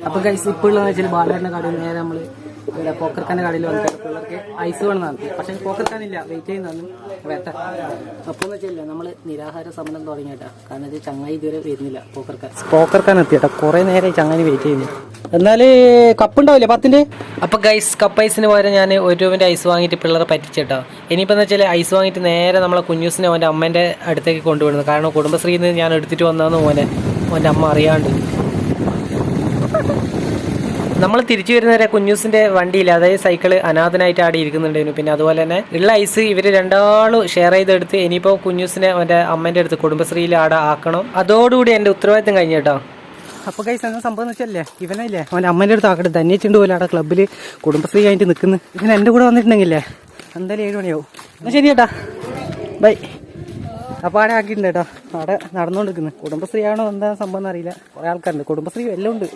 അപ്പൊ ഗൈസ് ഇപ്പോഴെന്ന് വെച്ചാൽ ബാലന്റെ കടയിൽ നേരെ നമ്മള് ഇവിടെ പോക്കർക്കാന്റെ കടയിൽ വന്നിട്ട് പിള്ളേർക്ക് ഐസ് വേണം നടത്തി. പക്ഷെ പോക്കർക്കാനില്ല, വെയിറ്റ് ചെയ്യുന്നു വരട്ടെ. അപ്പൊ എന്ന് വെച്ചാൽ നമ്മള് നിരാഹാര സമരം തുടങ്ങിയിട്ടാ. കാരണം ഇത് ചങ്ങായി ഇതുവരെ വരുന്നില്ല. പോക്കർക്കാൻ എത്തിയട്ടാ, കുറെ നേരം ചങ്ങായി വെയിറ്റ് ചെയ്യുന്നു. എന്നാല് കപ്പ് ഉണ്ടാവില്ലേ 10-ന്റെ? അപ്പൊ ഗൈസ് കപ്പ് ഐസിന് പകരം ഞാൻ ₹1 ഐസ് വാങ്ങിയിട്ട് പിള്ളേരെ പറ്റിച്ചേട്ടാ. ഇനിയിപ്പോ എന്ന് വെച്ചാൽ ഐസ് വാങ്ങിയിട്ട് നേരെ നമ്മളെ കുഞ്ഞൂസിനെ അവന്റെ അമ്മേന്റെ അടുത്തേക്ക് കൊണ്ടുവിടുന്നു. കാരണം കുടുംബശ്രീയിൽ നിന്ന് ഞാൻ എടുത്തിട്ട് വന്നതെന്ന് ഓന്റെ അമ്മ അറിയാണ്ട്. നമ്മൾ തിരിച്ചു വരുന്നവരെ കുഞ്ഞൂസിന്റെ വണ്ടിയിൽ, അതായത് സൈക്കിള് അനാഥനായിട്ട് ആടെ ഇരിക്കുന്നുണ്ടായിരുന്നു. പിന്നെ അതുപോലെ തന്നെ ഉള്ള ഐസ് ഇവര് രണ്ടാളും ഷെയർ ചെയ്തെടുത്ത് ഇനിയിപ്പോൾ കുഞ്ഞൂസിനെ അവന്റെ അമ്മേന്റെ അടുത്ത് കുടുംബശ്രീയിൽ ആടെ ആക്കണം. അതോടുകൂടി എന്റെ ഉത്തരവാദിത്തം കഴിഞ്ഞു കേട്ടോ. അപ്പോൾ ഗൈസ് എന്താ സംഭവം എന്ന് വെച്ചല്ലേ, ഇവനല്ലേ അവൻ്റെ അമ്മേൻ്റെ അടുത്ത് ആക്കട്ടെ. ധന്യച്ചുണ്ട് പോലെ അവിടെ ക്ലബ്ബിൽ കുടുംബശ്രീ കഴിഞ്ഞിട്ട് നിൽക്കുന്നു. ഇവൻ എൻ്റെ കൂടെ വന്നിട്ടുണ്ടെങ്കിലേ എന്തായാലും 7 മണിയാവും. എന്നാൽ ശരി കേട്ടാ, ബൈ. അപ്പോൾ ആടെ ആക്കിയിട്ടുണ്ട് കേട്ടോ. അവിടെ നടന്നുകൊണ്ടിരിക്കുന്നു. കുടുംബശ്രീ ആണോ എന്താ സംഭവം എന്നറിയില്ല. കുറേ ആൾക്കാരുണ്ട്. കുടുംബശ്രീ എല്ലാം ഉണ്ട്.